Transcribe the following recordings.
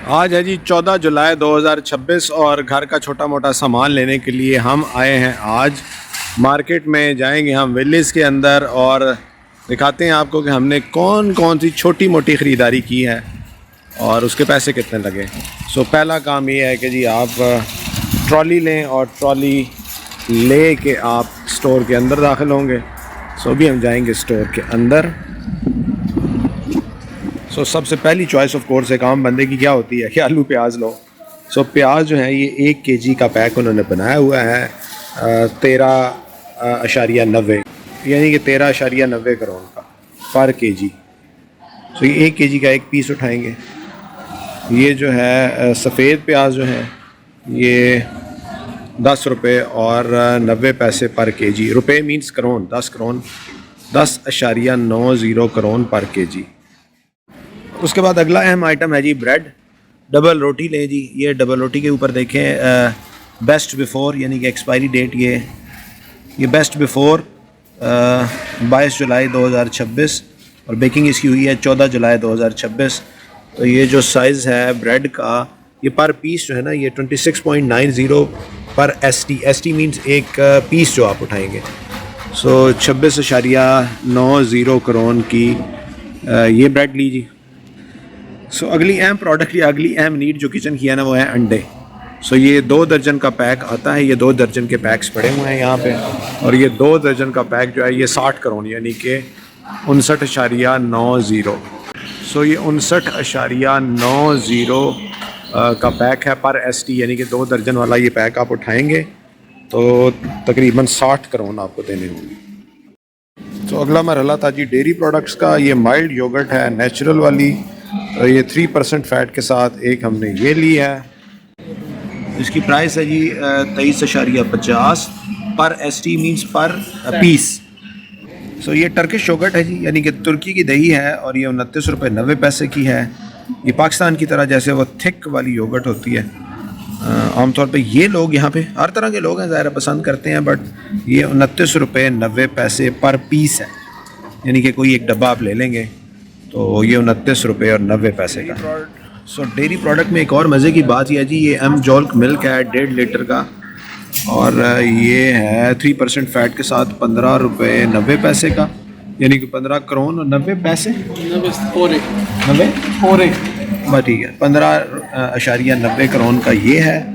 आज है जी 14 जुलाई 2026 और घर का छोटा मोटा सामान लेने के लिए हम आए हैं। आज मार्केट में जाएंगे हम विलेज के अंदर और दिखाते हैं आपको कि हमने कौन कौन सी छोटी मोटी ख़रीदारी की है और उसके पैसे कितने लगे। पहला काम ये है कि जी आप ट्रॉली लें और ट्रॉली ले के आप स्टोर के अंदर दाखिल होंगे। अभी हम जाएंगे स्टोर के अंदर। सबसे पहली चॉइस ऑफ कोर्स एक आम बंदे की क्या होती है कि आलू प्याज लो। प्याज जो है ये 1 kg का पैक उन्होंने बनाया हुआ है 13.90 यानी कि 13.90 करोड़ का पर kg। ये 1 kg का एक पीस उठाएंगे। ये जो है सफ़ेद प्याज जो है ये 10 रुपये और 90 पैसे पर kg। रुपये मीन्स करोड़, 10 करोड़, 10.90 करोड़ पर kg। उसके बाद अगला अहम आइटम है जी ब्रेड। डबल रोटी लें जी। ये डबल रोटी के ऊपर देखें बेस्ट बिफ़ोर यानी कि एक्सपायरी डेट ये बेस्ट बिफ़ोर 22 जुलाई 2026 और बेकिंग इसकी हुई है 14 जुलाई 2026। तो ये जो साइज़ है ब्रेड का ये पर पीस जो है ना ये 26.90 पर एस टी मीन्स एक पीस जो आप उठाएंगे। 26.90 करोड़ की ये ब्रेड लीजिए। अगली अहम प्रोडक्ट या अगली अहम नीड जो किचन की है ना वो है अंडे। ये 2 दर्जन का पैक आता है। ये 2 दर्जन के पैक्स पड़े हुए हैं यहाँ पे और ये 2 दर्जन का पैक जो है ये 60 करोड़ यानी कि 59.90। ये 59.90 का पैक है पर ST यानी कि 2 दर्जन वाला ये पैक आप उठाएंगे तो तकरीबन 60 करोड़ आपको देने होंगे। अगला मरहला था जी डेयरी प्रोडक्ट्स का। ये माइल्ड योगर्ट है नेचुरल वाली। ये 3% फैट के साथ एक हमने ये ली है। इसकी प्राइस है जी 23.50 पर ST मीन्स पर पीस। ये टर्किश योगर्ट है जी यानी कि तुर्की की दही है और ये 29 रुपये 90 पैसे की है। ये पाकिस्तान की तरह जैसे वो थिक वाली योगर्ट होती है। आमतौर पे ये लोग यहाँ पे हर तरह के लोग हैं ज़ाहिर पसंद करते हैं बट ये 29 रुपये 90 पैसे पर पीस है यानी कि कोई एक डब्बा आप ले लेंगे तो ये 29 रुपये और 90 पैसे का। डेयरी प्रोडक्ट में एक और मज़े की बात यह है जी ये जोल्क मिल्क है 1.5 लीटर का और ये है 3% फैट के साथ 15 रुपये 90 पैसे का यानी कि 15 करोड़ और 90 पैसे 90 बस ठीक है 15.90 करोड़ का ये है।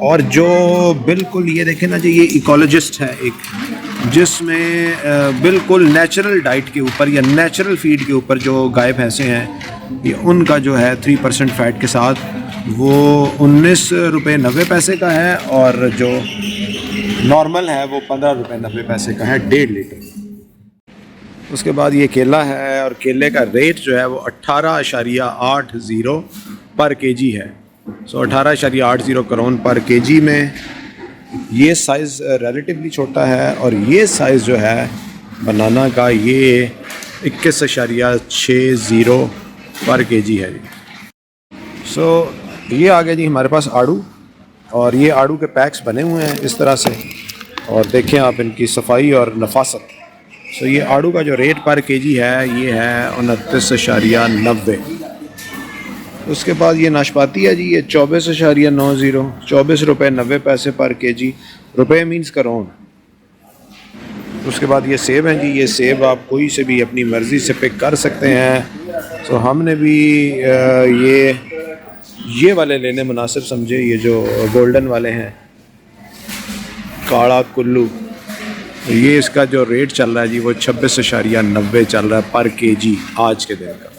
और जो बिल्कुल ये देखें ना जी ये इकोलॉजिस्ट है एक जिसमें बिल्कुल नेचुरल डाइट के ऊपर या नेचुरल फीड के ऊपर जो गाय भैंसे हैं ये उनका जो है 3% फैट के साथ वो 19 रुपये 90 पैसे का है और जो नॉर्मल है वो 15 रुपये 90 पैसे का है 1.5 लीटर। उसके बाद ये केला है और केले का रेट जो है वो 18.80 पर kg है। 18.80 करोड़ पर kg में ये साइज़ रिलेटिवली छोटा है और ये साइज़ जो है बनाना का ये 21.60 पर kg है जी। ये आ गया जी हमारे पास आड़ू और ये आड़ू के पैक्स बने हुए हैं इस तरह से और देखें आप इनकी सफाई और नफासत। ये आड़ू का जो रेट पर kg है ये है 29.90। उसके बाद ये नाशपाती है जी ये 24.90 24 रुपये 90 पैसे पर kg। रुपये मीन्स करोड़। उसके बाद ये सेब हैं जी ये सेब आप कोई से भी अपनी मर्ज़ी से पिक कर सकते हैं। हमने भी ये वाले लेने मुनासिब समझे ये जो गोल्डन वाले हैं काला कुल्लू। ये इसका जो रेट चल रहा है जी वो 26.90 चल रहा है पर kg आज के दिन का।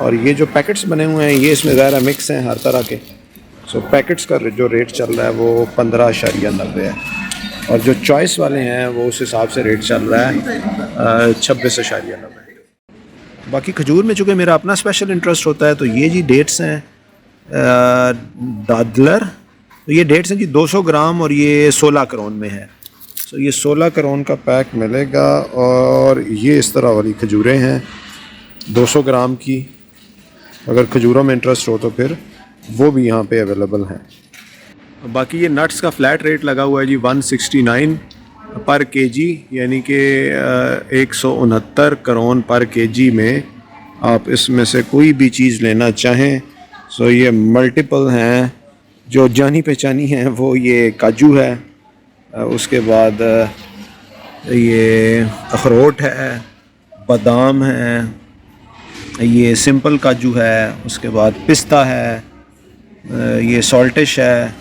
और ये जो पैकेट्स बने हुए हैं ये इसमें ज़्यादा मिक्स हैं हर तरह के। पैकेट्स का जो रेट चल रहा है वो 15.90 है और जो चॉइस वाले हैं वो उस हिसाब से रेट चल रहा है 26.90। बाकी खजूर में चूँकि मेरा अपना स्पेशल इंटरेस्ट होता है तो ये जी डेट्स हैं दादलर। तो ये डेट्स हैं जी 200 ग्राम और ये 16 करोड़ में है। ये 16 करोड़ का पैक मिलेगा और ये इस तरह वाली खजूरें हैं 200 ग्राम की। अगर खजूरों में इंटरेस्ट हो तो फिर वो भी यहाँ पे अवेलेबल हैं। बाकी ये नट्स का फ्लैट रेट लगा हुआ है जी 169 पर kg यानी कि 169 करोड़ पर kg में आप इसमें से कोई भी चीज़ लेना चाहें। सो ये मल्टीपल हैं, जो जानी पहचानी हैं वो ये काजू है, उसके बाद ये अखरोट है, बादाम है, ये सिंपल काजू है, उसके बाद पिस्ता है, ये सॉल्टिश है।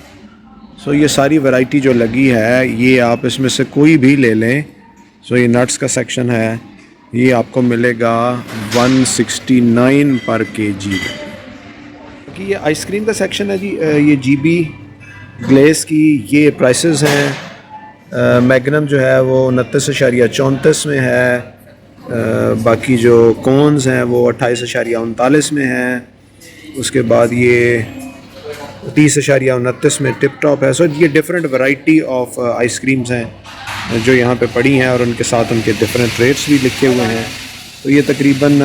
सो ये सारी वैरायटी जो लगी है ये आप इसमें से कोई भी ले लें। सो ये नट्स का सेक्शन है, ये आपको मिलेगा 169 पर kg। कि ये आइसक्रीम का सेक्शन है जी, ये GB ग्लेस की ये प्राइसेस हैं। मैग्नम जो है वो 29.34 में है, बाकी जो कॉन्स हैं वो 28.39 में हैं, उसके बाद ये 30.29 में टिप टॉप है। सो ये डिफरेंट वैरायटी ऑफ आइसक्रीम्स हैं जो यहाँ पे पड़ी हैं और उनके साथ उनके डिफरेंट रेट्स भी लिखे हुए हैं। तो ये तकरीबन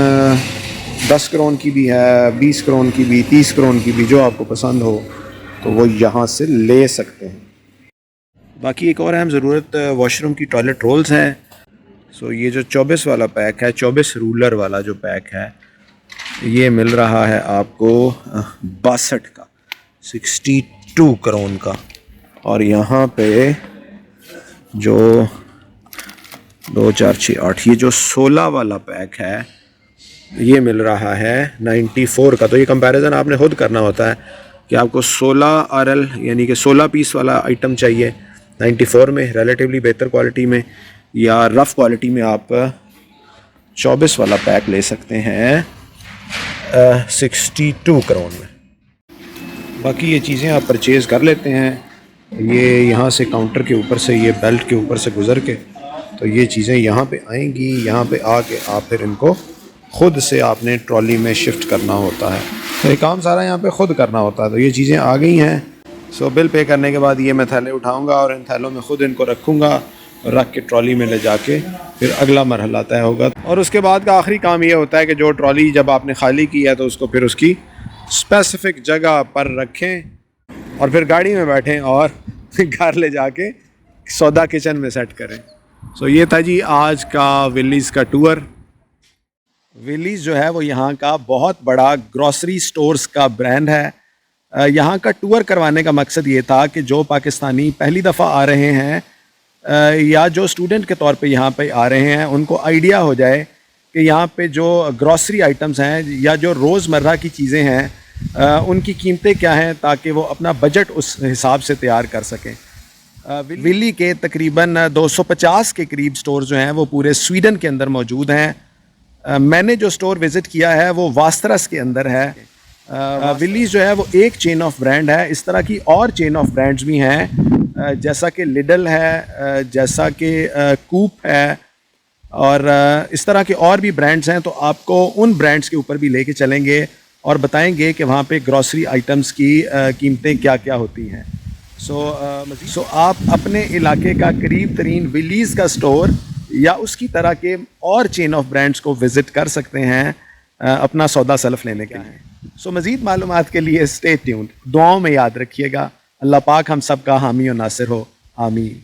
10 करोन की भी है, 20 करोन की भी, 30 करोन की भी, जो आपको पसंद हो तो वो यहाँ से ले सकते हैं। बाकी एक और अहम ज़रूरत वॉशरूम की टॉयलेट रोल्स हैं। सो ये जो 24 वाला पैक है, 24 रूलर वाला जो पैक है, ये मिल रहा है आपको 62 का, 62 करोन का। और यहाँ पे जो 2 4 6 8 ये जो 16 वाला पैक है ये मिल रहा है 94 का। तो ये कंपैरिजन आपने खुद करना होता है कि आपको 16 RL यानी कि 16 पीस वाला आइटम चाहिए 94 में, रिलेटिवली बेहतर क्वालिटी में, या रफ़ क्वालिटी में आप 24 वाला पैक ले सकते हैं 62 करोन में। बाकी ये चीज़ें आप परचेज़ कर लेते हैं, ये यहाँ से काउंटर के ऊपर से, ये बेल्ट के ऊपर से गुज़र के, तो ये चीज़ें यहाँ पे आएंगी। यहाँ पे आके आप फिर इनको ख़ुद से आपने ट्रॉली में शिफ्ट करना होता है। तो ये काम सारा यहाँ पे ख़ुद करना होता है। तो ये चीज़ें आ गई हैं। सो बिल पे करने के बाद ये मैं थैले उठाऊँगा और इन थैलों में ख़ुद इनको रखूँगा, रख के ट्रॉली में ले जाके फिर अगला मरहला तय होगा। और उसके बाद का आखिरी काम ये होता है कि जो ट्रॉली जब आपने खाली की है तो उसको फिर उसकी स्पेसिफ़िक जगह पर रखें और फिर गाड़ी में बैठें और घर ले जाके सौदा किचन में सेट करें। सो ये था जी आज का विलीज़ का टूर। विलीज़ जो है वो यहाँ का बहुत बड़ा ग्रॉसरी स्टोर्स का ब्रांड है। यहाँ का टूर करवाने का मकसद ये था कि जो पाकिस्तानी पहली दफ़ा आ रहे हैं या जो स्टूडेंट के तौर पे यहाँ पे आ रहे हैं उनको आइडिया हो जाए कि यहाँ पे जो ग्रॉसरी आइटम्स हैं या जो रोज़मर्रा की चीज़ें हैं उनकी कीमतें क्या हैं, ताकि वो अपना बजट उस हिसाब से तैयार कर सकें। विली के तकरीबन 250 के करीब स्टोर जो हैं वो पूरे स्वीडन के अंदर मौजूद हैं। मैंने जो स्टोर विज़िट किया है वो वास्तरस के अंदर है। विलीज़ जो है वो एक चेन ऑफ ब्रांड है। इस तरह की और चेन ऑफ ब्रांड्स भी हैं, जैसा कि लिडल है, जैसा कि कूप है, और इस तरह के और भी ब्रांड्स हैं। तो आपको उन ब्रांड्स के ऊपर भी लेके चलेंगे और बताएंगे कि वहाँ पे ग्रॉसरी आइटम्स की कीमतें क्या क्या होती हैं। सो आप अपने इलाके का करीब तरीन विलीज़ का स्टोर या उसकी तरह के और चेन ऑफ ब्रांड्स को विज़िट कर सकते हैं अपना सौदा सल्फ़ लेने के लिए। सो मज़ीद मालूमात के लिए स्टे ट्यून्ड। दुआओं में याद रखिएगा। अल्लाह पाक हम सब का हामी और नासिर हो। आमीन।